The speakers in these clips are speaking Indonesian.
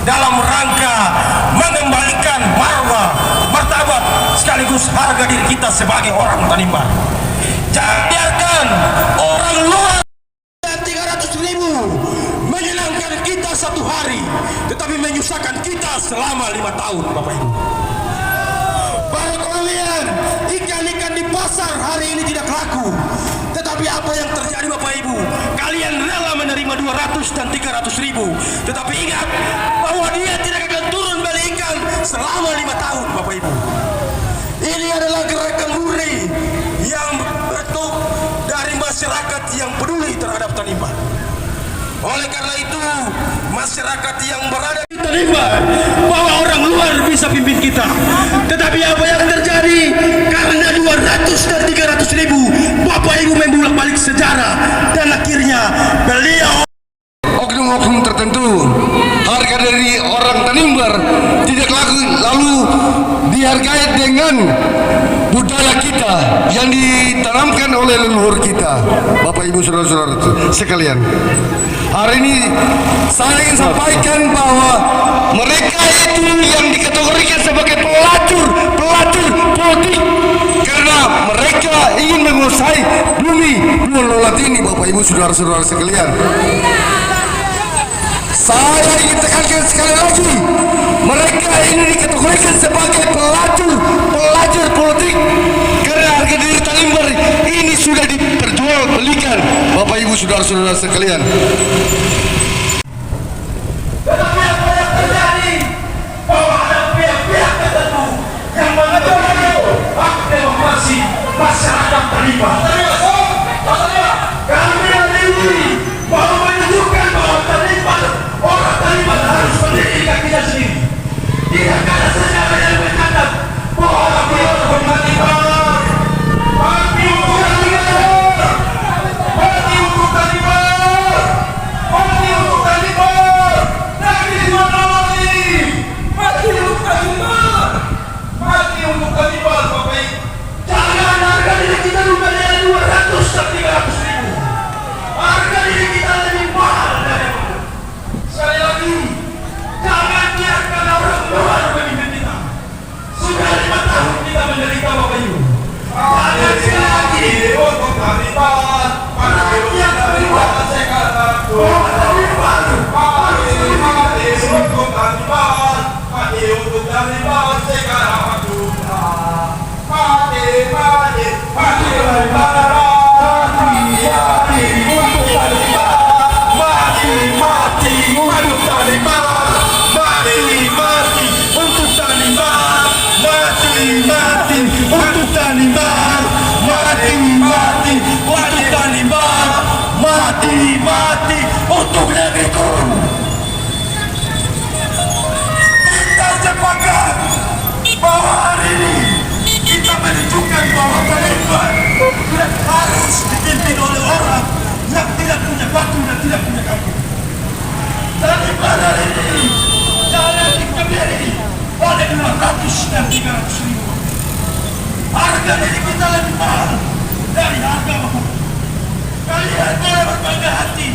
dalam rangka mengembalikan marwah, martabat sekaligus harga diri kita sebagai orang Tanimbar. Jangan biarkan orang luar 300.000 menyenangkan kita satu hari, tetapi menyusahkan kita selama 5 tahun, Bapak Ibu. Para kalian, ikan-ikan di pasar hari ini tidak laku, tetapi apa yang terjadi, Bapak Ibu? Kalian rela menerima 200 dan 300.000, tetapi ingat bahwa dia tidak akan turun balik ikan selama 5 tahun, Bapak Ibu. Ini adalah gerakan murni yang bentuk dari masyarakat yang peduli terhadap Tanimbar. Oleh karena itu, masyarakat yang berada di Tanimbar, bahwa orang luar bisa pimpin kita, tetapi apa yang terjadi karena 200 dan 300.000, Bapak Ibu membulak balik sejarah, dan akhirnya beliau oknum-oknum tertentu harga dari orang Tanimbar tidak lalu dihargai dengan budaya kita yang ditanamkan oleh leluhur kita. Bapak Ibu saudara-saudara sekalian, hari ini saya ingin sampaikan bahwa mereka itu yang dikategorikan sebagai pelacur politik karena mereka ingin menguasai bumi Laulat ini. Bapak Ibu saudara-saudara sekalian, saya ingin tekankan sekali lagi, mereka ini dikategorikan sebagai pelacur politik karena harga diri Tanimbar ini sudah diperjualbelikan, Bapak Ibu saudara-saudara sekalian. Tetapi apa yang terjadi, bahwa ada pihak-pihak tertentu yang mengejar hak demokrasi masyarakat Tanimbar. Kami ini mau menunjukkan bahwa Tanimbar, orang Tanimbar harus berdiri kakinya sendiri. Tidak ada sejarah yang mencatat bahwa kami harus bermati Tanimbar. Mati untuk Tanimbar. Mati untuk Tanimbar. Mati untuk Tanimbar. Mati untuk Tanimbar. Mati untuk Tanimbar, Bapak Ibu. Jangan harga diri kita bukan hanya 200 dan 300.000. Harga diri kita lebih mahal dari itu. Sekali lagi, jangan biarkan orang luar memimpin kita. Sudah 5 tahun kita menderita, Bapak Ibu. Jangan sekali lagi untuk Tanimbar. Mati yang Tanimbar sekarang. Tanimbar. Mati untuk Tanimbar. Mati untuk Tanimbar sekarang. Mati Tanimbar. Mati untuk negeriku. Kita sepakat bahwa hari ini kita menunjukkan bahwa Tanimbar tidak harus dipimpin oleh orang yang tidak punya batu dan tidak punya kaki. Tanimbar hari ini jangan dikebiri oleh 200 dan 300.000. Harga diri kita lebih mahal dari harga Bapak. Kalian boleh berbangga hati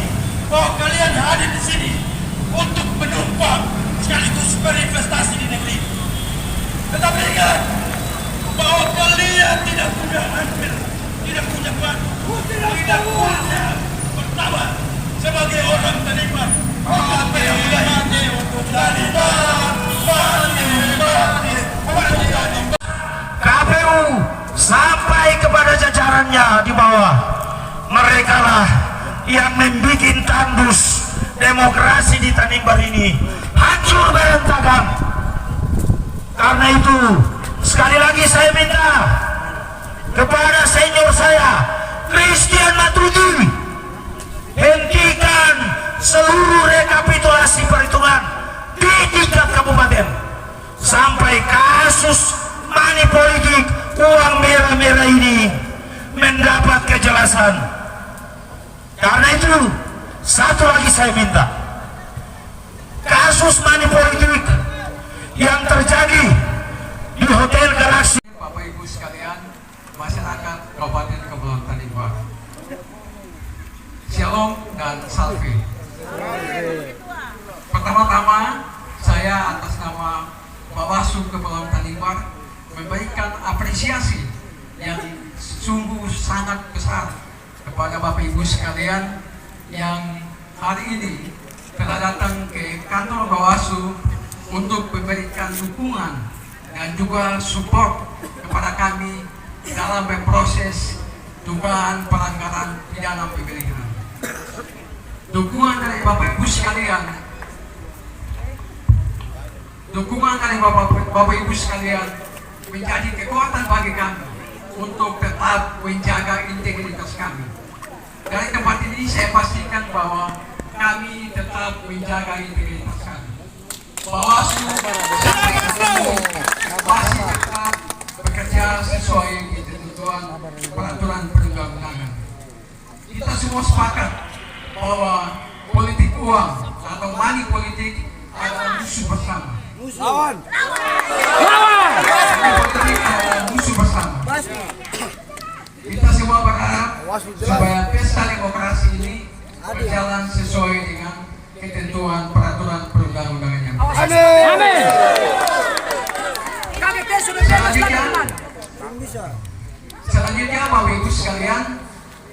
bahwa kalian hadir di sini untuk menumpang sekaligus berinvestasi di negeri. Tetapi ingat bahwa kalian tidak punya hampir, tidak punya batu, tidak punya martabat sebagai orang Tanimbar. Apa yang mati untuk Tanimbar, mati. KPU sampai kepada jajarannya di bawah. Mereka lah yang membuat tandus demokrasi di Tanimbar ini hancur berantakan. Karena itu sekali lagi saya minta kepada senior saya Christian Matuidi, hentikan seluruh rekapitulasi perhitungan di tingkat kabupaten sampai kasus money politik uang merah-merah ini mendapat kejelasan. Karena itu satu lagi saya minta, kasus money politik yang terjadi di Hotel Galaxy, Bapak Ibu sekalian, memberikan apresiasi yang sungguh sangat besar kepada Bapak Ibu sekalian yang hari ini telah datang ke kantor Bawaslu untuk memberikan dukungan dan juga support kepada kami dalam memproses dugaan pelanggaran pidana pemilihan. Dukungan dari Bapak Ibu sekalian, Bapak Ibu sekalian menjadi kekuatan bagi kami untuk tetap menjaga integritas kami. Dari tempat ini saya pastikan bahwa kami tetap menjaga integritas kami. Bawaslu sampai ketemu masih tetap bekerja sesuai ketentuan peraturan perundang-undangan. Kita semua sepakat bahwa politik uang atau money politik adalah musuh bersama. Lawan. Politik adalah musuh bersama. Kita semua berharap supaya pesta demokrasi ini berjalan sesuai dengan ketentuan peraturan perundang-undangan yang Amin. Selanjutnya Bapak Ibu sekalian,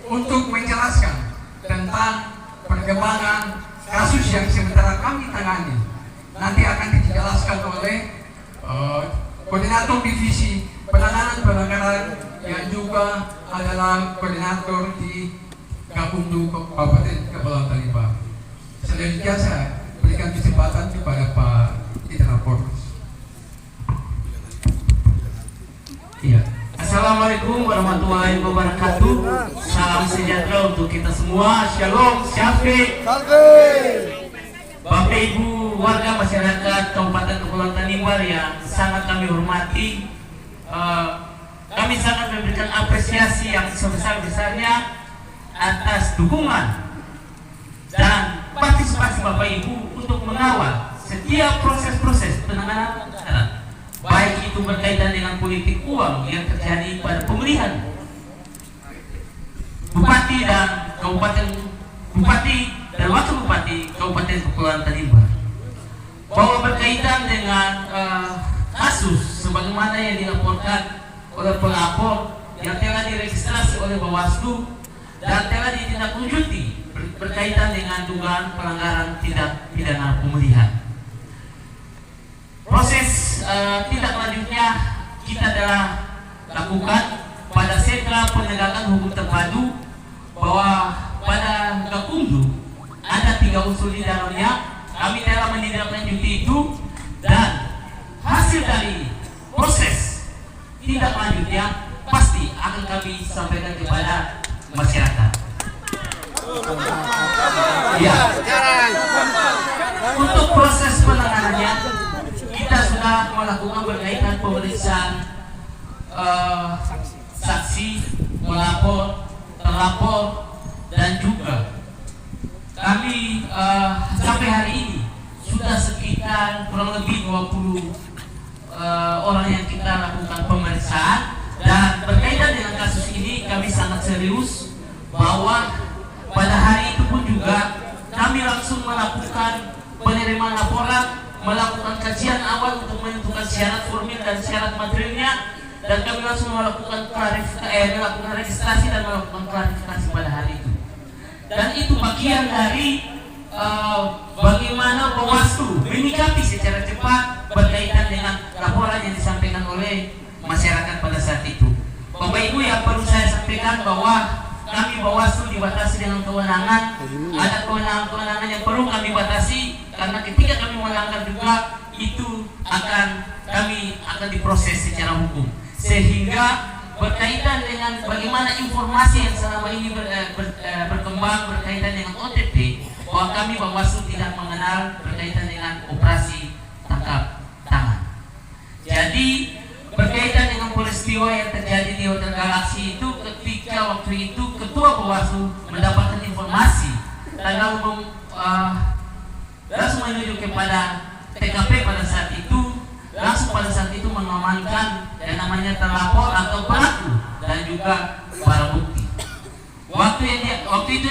untuk menjelaskan tentang perkembangan kasus yang sementara kami tangani, nanti akan dijelaskan oleh koordinator divisi penanganan pelanggaran yang juga adalah koordinator di Gakumdu Kabupaten Kepulauan Tanimbar. Selanjutnya saya berikan kesempatan kepada Pak Idra Pornas. Iya. Assalamualaikum warahmatullahi wabarakatuh. Salam sejahtera untuk kita semua. Shalom, Syafiq. Bapak Ibu warga masyarakat Kabupaten Kepulauan Tanimbar yang sangat kami hormati, kami sangat memberikan apresiasi yang sebesar-besarnya atas dukungan dan partisipasi Bapak Ibu untuk mengawal setiap proses-proses penanganan perkara, baik itu berkaitan dengan politik uang yang terjadi pada pemilihan Bupati dan Wakil Bupati Kabupaten Kepulauan Tanimbar, bahwa berkaitan dengan kasus sebagaimana yang dilaporkan oleh pelapor yang telah diregistrasi oleh Bawaslu dan telah ditindaklanjuti berkaitan dengan dugaan pelanggaran tindak pidana pemilihan. Proses tindak lanjutnya kita telah lakukan pada sentra penegakan hukum terpadu, bahwa pada Gakumdu ada 3 unsur di dalamnya. Kami telah menindaklanjuti itu dan hasil dari proses tindak lanjutnya pasti akan kami sampaikan kepada masyarakat. Ya. Untuk proses penanganannya kita sudah melakukan berkaitan pemeriksaan saksi, melapor, terlapor, dan juga kami sampai hari ini sudah sekitar kurang lebih 20 orang yang kita lakukan pemeriksaan. Dan berkaitan dengan kasus ini kami sangat serius, bahwa pada hari itu pun juga kami langsung melakukan penerimaan laporan, melakukan kajian awal untuk menentukan syarat formil dan syarat materialnya, dan kami langsung melakukan melakukan registrasi dan melakukan klarifikasi pada hari itu. Dan itu bagian dari bagaimana Bawaslu menyikapi secara cepat berkaitan dengan laporan yang disampaikan oleh masyarakat pada saat itu. Bapak Ibu, yang perlu saya sampaikan bahwa kami Bawaslu dibatasi dengan kewenangan. Ada kewenangan-kewenangan yang perlu kami batasi, karena ketika kami melanggar juga itu kami akan diproses secara hukum. Sehingga berkaitan dengan bagaimana informasi yang selama ini berkembang berkaitan dengan OTT, bahwa kami Bawaslu tidak mengenal berkaitan dengan operasi tangkap tangan. Jadi berkaitan dengan peristiwa yang terjadi di Hotel Galaxy itu, ketika waktu itu Ketua Bawaslu mendapatkan informasi dan langsung menuju kepada TKP pada saat itu, langsung pada saat itu mengamankan yang namanya terlapor atau pelaku dan juga barang bukti. Waktu itu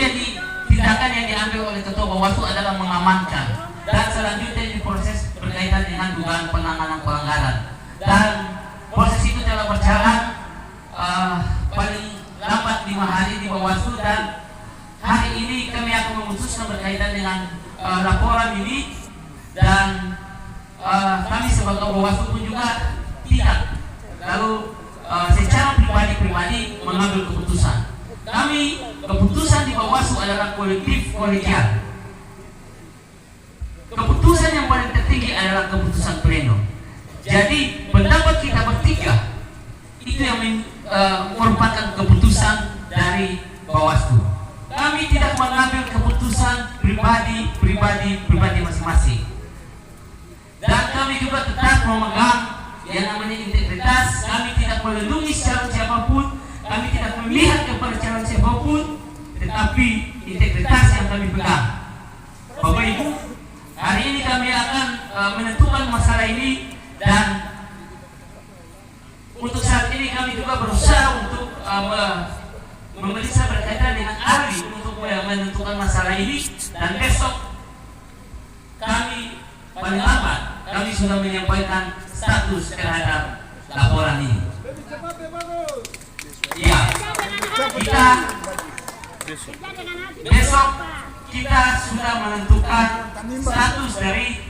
tindakan yang diambil oleh Ketua Bawaslu adalah mengamankan, dan selanjutnya diproses berkaitan dengan dugaan penanganan pelanggaran. Dan proses itu adalah kolektif kolegial. Keputusan yang paling tertinggi adalah keputusan pleno. Jadi pendapat kita bertiga itu yang merupakan keputusan dari Bawaslu. Kami tidak mengambil keputusan pribadi masing-masing. Dan kami juga tetap memegang yang namanya integritas. Kami tidak melindungi siapapun, kami tidak memihak kepada calon siapapun, tetapi integritas yang kami pegang. Bapak Ibu, hari ini kami akan menentukan masalah ini, dan untuk saat ini kami juga berusaha untuk memeriksa berkaitan dengan ahli untuk menentukan masalah ini, dan besok kami paling lambat kami sudah menyampaikan status terhadap laporan ini. Ya, kita besok kita sudah menentukan status dari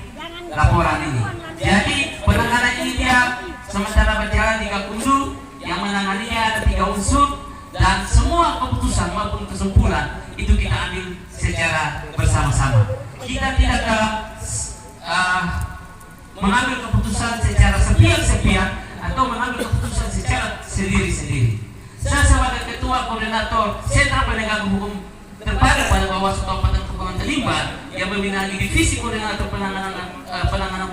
laporan ini. Jadi penanganan ini dia sementara berjalan di Gakumdu, yang menanganinya ada 3 unsur, dan semua keputusan maupun kesimpulan itu kita ambil secara bersama-sama. Kita tidak mengambil keputusan secara sepihak-sepihak atau mengambil keputusan secara sendiri-sendiri. Saya sebagai ketua koordinator Sentra Penegakan Hukum terpadu pada Bawaslu Kabupaten Kepulauan Tanimbar yang membidangi divisi koordinator penanganan pelanggaran